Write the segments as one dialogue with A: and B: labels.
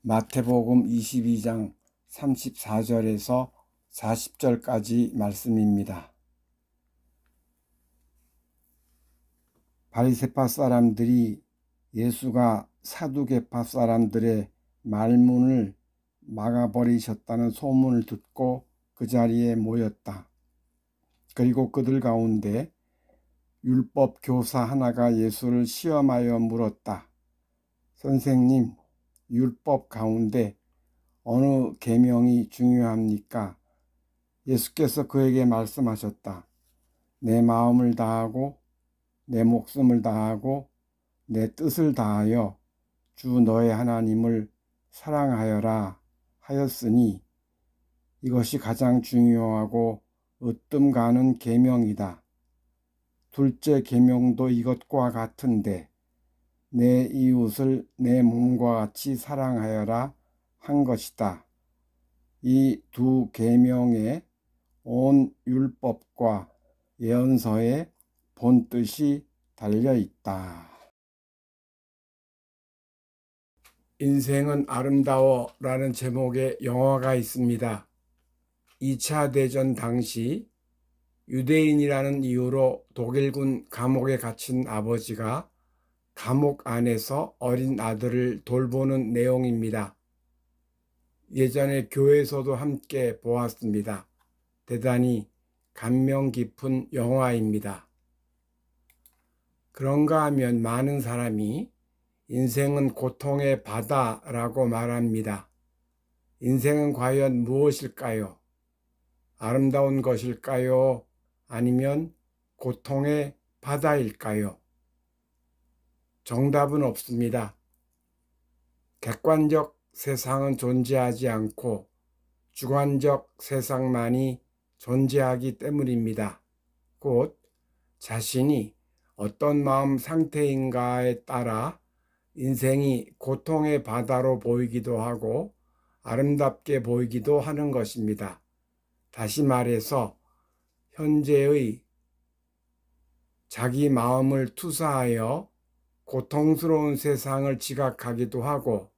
A: 마태복음 22장 34절에서 40절까지 말씀입니다. 바리새파 사람들이 예수가 사두개파 사람들의 말문을 막아버리셨다는 소문을 듣고 그 자리에 모였다. 그리고 그들 가운데 율법 교사 하나가 예수를 시험하여 물었다. 선생님, 율법 가운데 어느 계명이 중요합니까? 예수께서 그에게 말씀하셨다. 내 마음을 다하고 내 목숨을 다하고 내 뜻을 다하여 주 너의 하나님을 사랑하여라 하였으니 이것이 가장 중요하고 으뜸 가는 계명이다. 둘째 계명도 이것과 같은데 내 이웃을 내 몸과 같이 사랑하여라 한 것이다. 이 두 계명에 온 율법과 예언서의 본뜻이 달려있다. 인생은 아름다워 라는 제목의 영화가 있습니다. 2차 대전 당시 유대인이라는 이유로 독일군 감옥에 갇힌 아버지가 감옥 안에서 어린 아들을 돌보는 내용입니다. 예전에 교회에서도 함께 보았습니다. 대단히 감명 깊은 영화입니다. 그런가 하면 많은 사람이 인생은 고통의 바다라고 말합니다. 인생은 과연 무엇일까요? 아름다운 것일까요? 아니면 고통의 바다일까요? 정답은 없습니다. 객관적 세상은 존재하지 않고 주관적 세상만이 존재하기 때문입니다. 곧 자신이 어떤 마음 상태인가에 따라 인생이 고통의 바다로 보이기도 하고 아름답게 보이기도 하는 것입니다. 다시 말해서 현재의 자기 마음을 투사하여 고통스러운 세상을 지각하기도 하고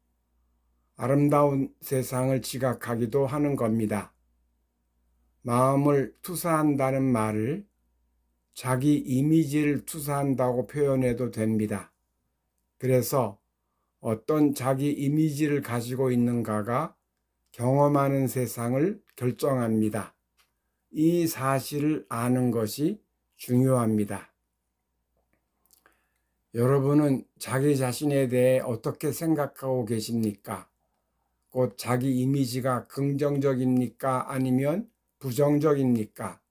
A: 아름다운 세상을 지각하기도 하는 겁니다. 마음을 투사한다는 말을 자기 이미지를 투사한다고 표현해도 됩니다. 그래서 어떤 자기 이미지를 가지고 있는가가 경험하는 세상을 결정합니다. 이 사실을 아는 것이 중요합니다. 여러분은 자기 자신에 대해 어떻게 생각하고 계십니까? 곧 자기 이미지가 긍정적입니까? 아니면 부정적입니까?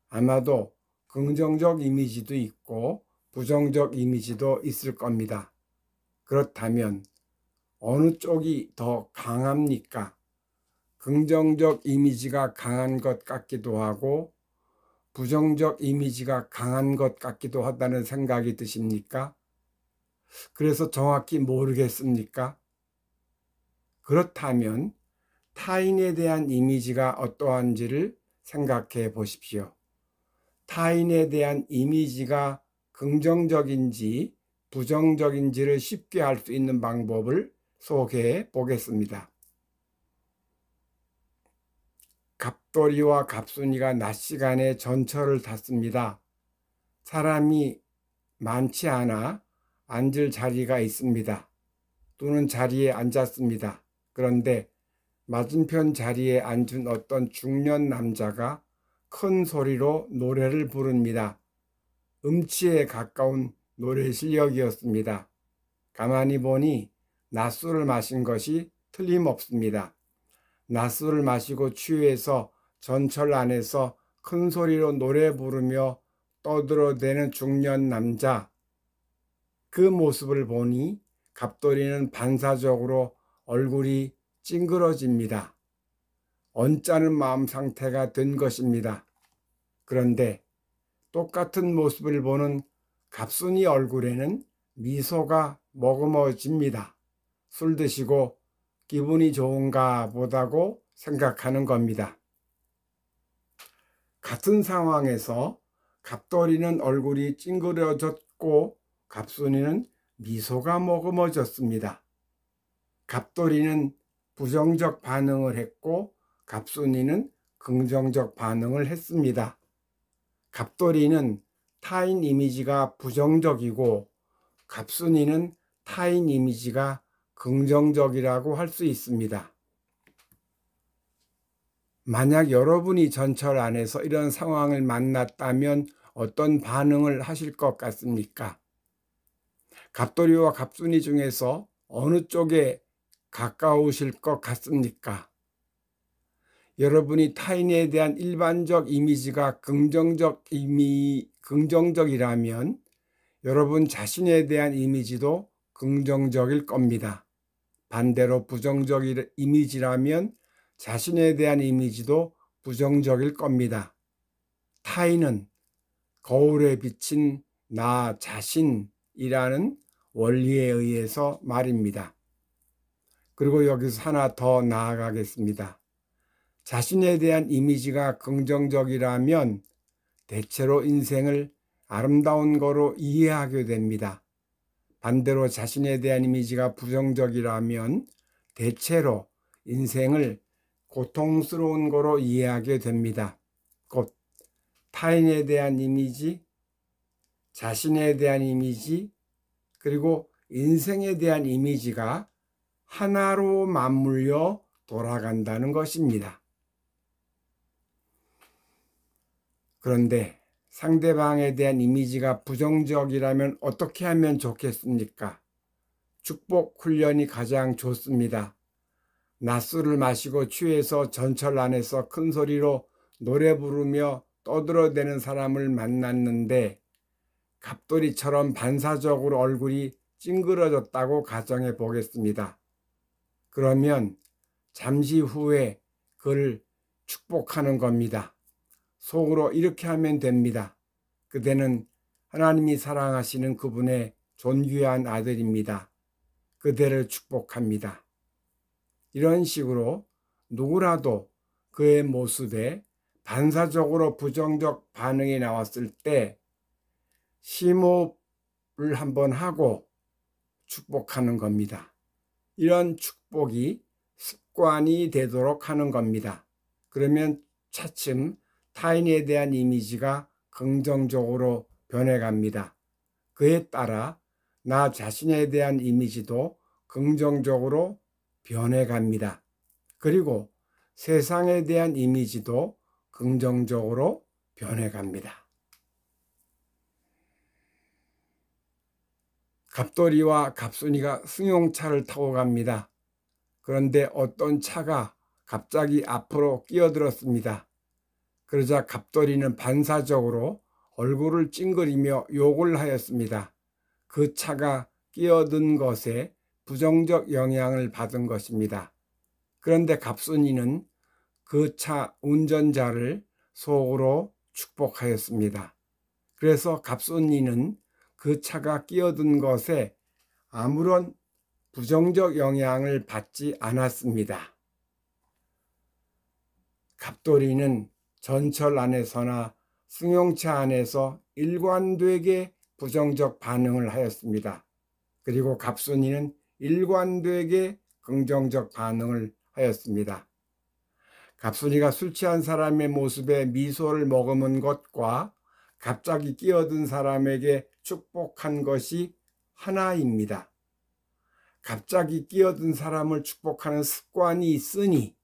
A: 아마도 긍정적 이미지도 있고 부정적 이미지도 있을 겁니다. 그렇다면 어느 쪽이 더 강합니까? 긍정적 이미지가 강한 것 같기도 하고 부정적 이미지가 강한 것 같기도 하다는 생각이 드십니까? 그래서 정확히 모르겠습니까? 그렇다면 타인에 대한 이미지가 어떠한지를 생각해 보십시오. 타인에 대한 이미지가 긍정적인지 부정적인지를 쉽게 알 수 있는 방법을 소개해 보겠습니다. 갑돌이와 갑순이가 낮 시간에 전철을 탔습니다. 사람이 많지 않아 앉을 자리가 있습니다. 또는 자리에 앉았습니다. 그런데 맞은편 자리에 앉은 어떤 중년 남자가 큰 소리로 노래를 부릅니다. 음치에 가까운 노래 실력이었습니다. 가만히 보니 낮술을 마신 것이 틀림없습니다. 낮술을 마시고 취해서 전철 안에서 큰 소리로 노래 부르며 떠들어대는 중년 남자. 그 모습을 보니 갑돌이는 반사적으로 얼굴이 찡그러집니다. 언짢은 마음 상태가 된 것입니다. 그런데 똑같은 모습을 보는 갑순이 얼굴에는 미소가 머금어집니다. 술 드시고 기분이 좋은가 보다고 생각하는 겁니다. 같은 상황에서 갑돌이는 얼굴이 찡그려졌고 갑순이는 미소가 머금어졌습니다. 갑돌이는 부정적 반응을 했고 갑순이는 긍정적 반응을 했습니다. 갑돌이는 타인 이미지가 부정적이고 갑순이는 타인 이미지가 긍정적이라고 할 수 있습니다. 만약 여러분이 전철 안에서 이런 상황을 만났다면 어떤 반응을 하실 것 같습니까? 갑돌이와 갑순이 중에서 어느 쪽에 가까우실 것 같습니까? 여러분이 타인에 대한 일반적 이미지가 긍정적이라면 여러분 자신에 대한 이미지도 긍정적일 겁니다. 반대로 부정적 이미지라면 자신에 대한 이미지도 부정적일 겁니다. 타인은 거울에 비친 나 자신이라는 원리에 의해서 말입니다. 그리고 여기서 하나 더 나아가겠습니다. 자신에 대한 이미지가 긍정적이라면 대체로 인생을 아름다운 거로 이해하게 됩니다. 반대로 자신에 대한 이미지가 부정적이라면 대체로 인생을 고통스러운 거로 이해하게 됩니다. 곧 타인에 대한 이미지, 자신에 대한 이미지, 그리고 인생에 대한 이미지가 하나로 맞물려 돌아간다는 것입니다. 그런데 상대방에 대한 이미지가 부정적이라면 어떻게 하면 좋겠습니까? 축복 훈련이 가장 좋습니다. 낮술을 마시고 취해서 전철 안에서 큰 소리로 노래 부르며 떠들어대는 사람을 만났는데 갑돌이처럼 반사적으로 얼굴이 찡그러졌다고 가정해 보겠습니다. 그러면 잠시 후에 그를 축복하는 겁니다. 속으로 이렇게 하면 됩니다. 그대는 하나님이 사랑하시는 그분의 존귀한 아들입니다. 그대를 축복합니다. 이런 식으로 누구라도 그의 모습에 반사적으로 부정적 반응이 나왔을 때 심호흡을 한번 하고 축복하는 겁니다. 이런 축복이 습관이 되도록 하는 겁니다. 그러면 차츰 타인에 대한 이미지가 긍정적으로 변해갑니다. 그에 따라 나 자신에 대한 이미지도 긍정적으로 변해갑니다. 그리고 세상에 대한 이미지도 긍정적으로 변해갑니다. 갑돌이와 갑순이가 승용차를 타고 갑니다. 그런데 어떤 차가 갑자기 앞으로 끼어들었습니다. 그러자 갑돌이는 반사적으로 얼굴을 찡그리며 욕을 하였습니다. 그 차가 끼어든 것에 부정적 영향을 받은 것입니다. 그런데 갑순이는 그 차 운전자를 속으로 축복하였습니다. 그래서 갑순이는 그 차가 끼어든 것에 아무런 부정적 영향을 받지 않았습니다. 갑돌이는 전철 안에서나 승용차 안에서 일관되게 부정적 반응을 하였습니다. 그리고 갑순이는 일관되게 긍정적 반응을 하였습니다. 갑순이가 술 취한 사람의 모습에 미소를 머금은 것과 갑자기 끼어든 사람에게 축복한 것이 하나입니다. 갑자기 끼어든 사람을 축복하는 습관이 있으니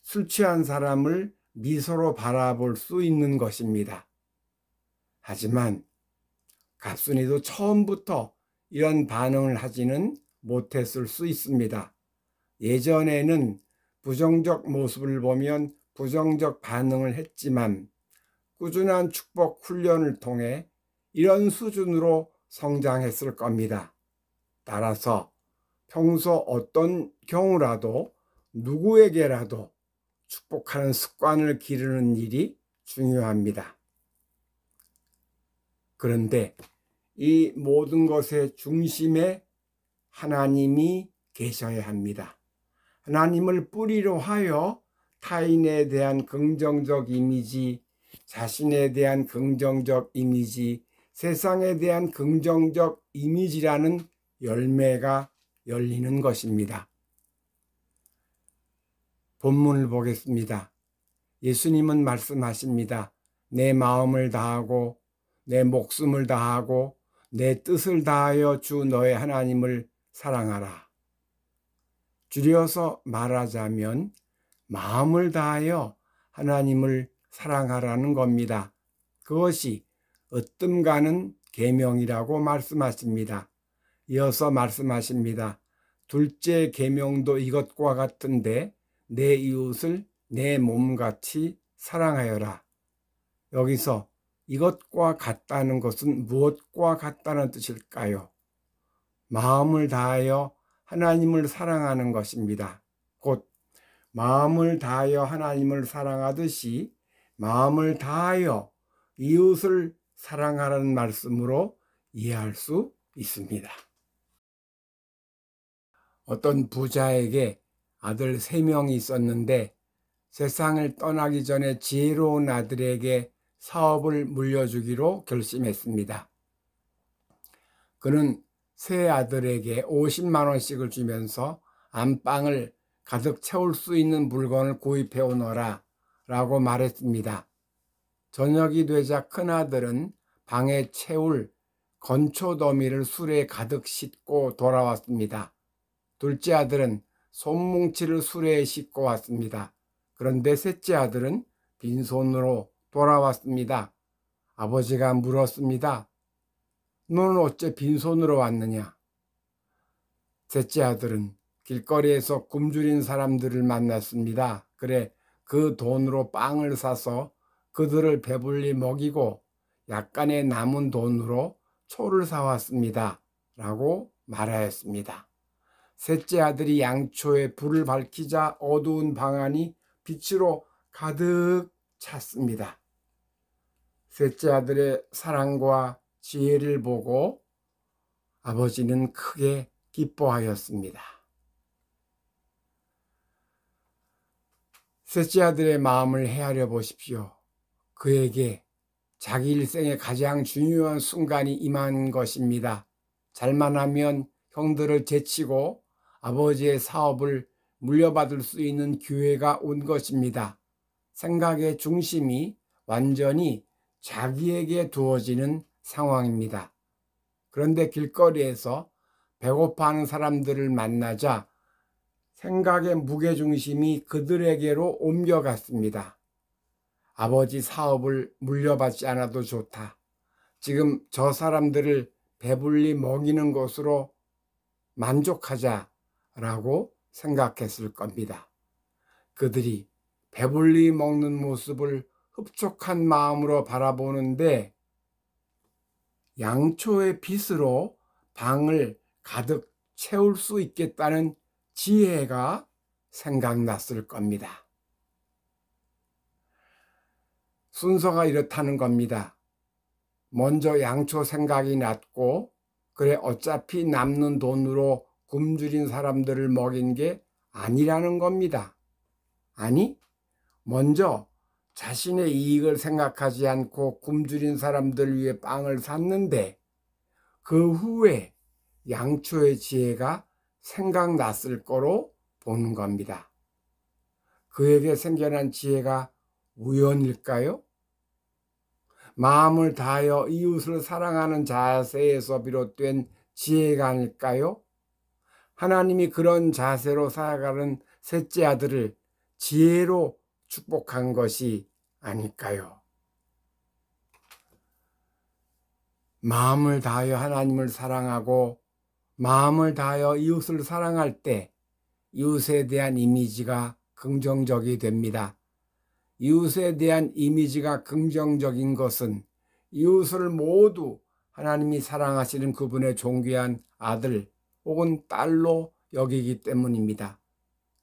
A: 술 취한 사람을 미소로 바라볼 수 있는 것입니다. 하지만 갑순이도 처음부터 이런 반응을 하지는 못했을 수 있습니다. 예전에는 부정적 모습을 보면 부정적 반응을 했지만 꾸준한 축복 훈련을 통해 이런 수준으로 성장했을 겁니다. 따라서 평소 어떤 경우라도 누구에게라도 축복하는 습관을 기르는 일이 중요합니다. 그런데 이 모든 것의 중심에 하나님이 계셔야 합니다. 하나님을 뿌리로 하여 타인에 대한 긍정적 이미지, 자신에 대한 긍정적 이미지, 세상에 대한 긍정적 이미지라는 열매가 열리는 것입니다. 본문을 보겠습니다. 예수님은 말씀하십니다. 내 마음을 다하고 내 목숨을 다하고 내 뜻을 다하여 주 너의 하나님을 사랑하라. 줄여서 말하자면 마음을 다하여 하나님을 사랑하라는 겁니다. 그것이 으뜸가는 계명이라고 말씀하십니다. 이어서 말씀하십니다. 둘째 계명도 이것과 같은데 내 이웃을 내 몸같이 사랑하여라. 여기서 이것과 같다는 것은 무엇과 같다는 뜻일까요? 마음을 다하여 하나님을 사랑하는 것입니다. 곧 마음을 다하여 하나님을 사랑하듯이 마음을 다하여 이웃을 사랑하라는 말씀으로 이해할 수 있습니다. 어떤 부자에게 아들 3명이 있었는데 세상을 떠나기 전에 지혜로운 아들에게 사업을 물려주기로 결심했습니다. 그는 세 아들에게 50만 원씩을 주면서 안방을 가득 채울 수 있는 물건을 구입해 오너라 라고 말했습니다. 저녁이 되자 큰아들은 방에 채울 건초 더미를 술에 가득 싣고 돌아왔습니다. 둘째 아들은 손뭉치를 수레에 싣고 왔습니다. 그런데 셋째 아들은 빈손으로 돌아왔습니다. 아버지가 물었습니다. 너는 어째 빈손으로 왔느냐? 셋째 아들은 길거리에서 굶주린 사람들을 만났습니다. 그래 그 돈으로 빵을 사서 그들을 배불리 먹이고 약간의 남은 돈으로 초를 사왔습니다. 라고 말하였습니다. 셋째 아들이 양초에 불을 밝히자 어두운 방 안이 빛으로 가득 찼습니다. 셋째 아들의 사랑과 지혜를 보고 아버지는 크게 기뻐하였습니다. 셋째 아들의 마음을 헤아려 보십시오. 그에게 자기 일생의 가장 중요한 순간이 임한 것입니다. 잘만 하면 형들을 제치고 아버지의 사업을 물려받을 수 있는 기회가 온 것입니다. 생각의 중심이 완전히 자기에게 두어지는 상황입니다. 그런데 길거리에서 배고파하는 사람들을 만나자 생각의 무게중심이 그들에게로 옮겨갔습니다. 아버지 사업을 물려받지 않아도 좋다. 지금 저 사람들을 배불리 먹이는 것으로 만족하자라고 생각했을 겁니다. 그들이 배불리 먹는 모습을 흡족한 마음으로 바라보는데 양초의 빛으로 방을 가득 채울 수 있겠다는 지혜가 생각났을 겁니다. 순서가 이렇다는 겁니다. 먼저 양초 생각이 났고 그래 어차피 남는 돈으로 굶주린 사람들을 먹인 게 아니라는 겁니다. 아니, 먼저 자신의 이익을 생각하지 않고 굶주린 사람들 위해 빵을 샀는데 그 후에 양초의 지혜가 생각났을 거로 보는 겁니다. 그에게 생겨난 지혜가 우연일까요? 마음을 다하여 이웃을 사랑하는 자세에서 비롯된 지혜가 아닐까요? 하나님이 그런 자세로 살아가는 셋째 아들을 지혜로 축복한 것이 아닐까요? 마음을 다하여 하나님을 사랑하고 마음을 다하여 이웃을 사랑할 때 이웃에 대한 이미지가 긍정적이 됩니다. 이웃에 대한 이미지가 긍정적인 것은 이웃을 모두 하나님이 사랑하시는 그분의 존귀한 아들 혹은 딸로 여기기 때문입니다.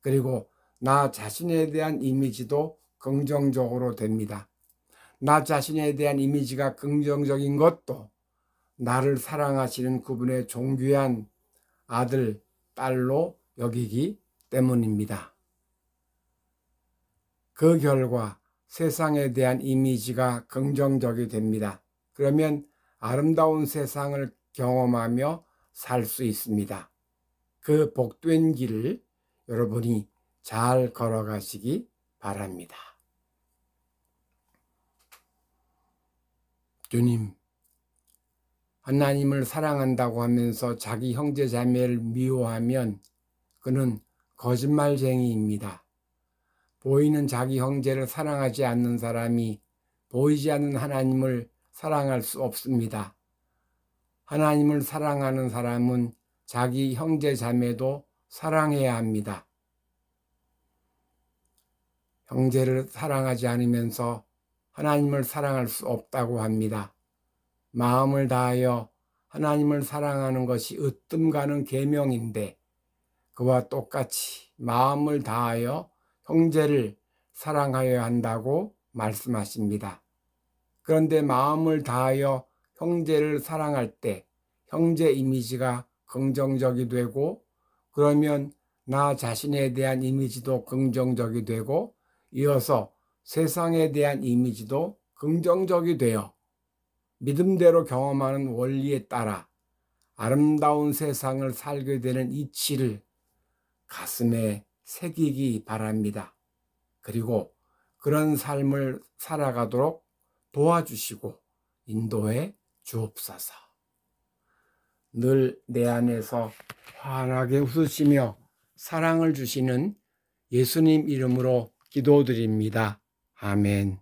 A: 그리고 나 자신에 대한 이미지도 긍정적으로 됩니다. 나 자신에 대한 이미지가 긍정적인 것도 나를 사랑하시는 그분의 존귀한 아들, 딸로 여기기 때문입니다. 그 결과 세상에 대한 이미지가 긍정적이 됩니다. 그러면 아름다운 세상을 경험하며 살 수 있습니다. 그 복된 길을 여러분이 잘 걸어가시기 바랍니다. 주님, 하나님을 사랑한다고 하면서 자기 형제 자매를 미워하면 그는 거짓말쟁이입니다. 보이는 자기 형제를 사랑하지 않는 사람이 보이지 않는 하나님을 사랑할 수 없습니다. 하나님을 사랑하는 사람은 자기 형제 자매도 사랑해야 합니다. 형제를 사랑하지 않으면서 하나님을 사랑할 수 없다고 합니다. 마음을 다하여 하나님을 사랑하는 것이 으뜸 가는 계명인데 그와 똑같이 마음을 다하여 형제를 사랑하여야 한다고 말씀하십니다. 그런데 마음을 다하여 형제를 사랑할 때 형제 이미지가 긍정적이 되고 그러면 나 자신에 대한 이미지도 긍정적이 되고 이어서 세상에 대한 이미지도 긍정적이 되어 믿음대로 경험하는 원리에 따라 아름다운 세상을 살게 되는 이치를 가슴에 새기기 바랍니다. 그리고 그런 삶을 살아가도록 도와주시고 인도해 주옵소서. 늘 내 안에서 환하게 웃으시며 사랑을 주시는 예수님 이름으로 기도드립니다. 아멘.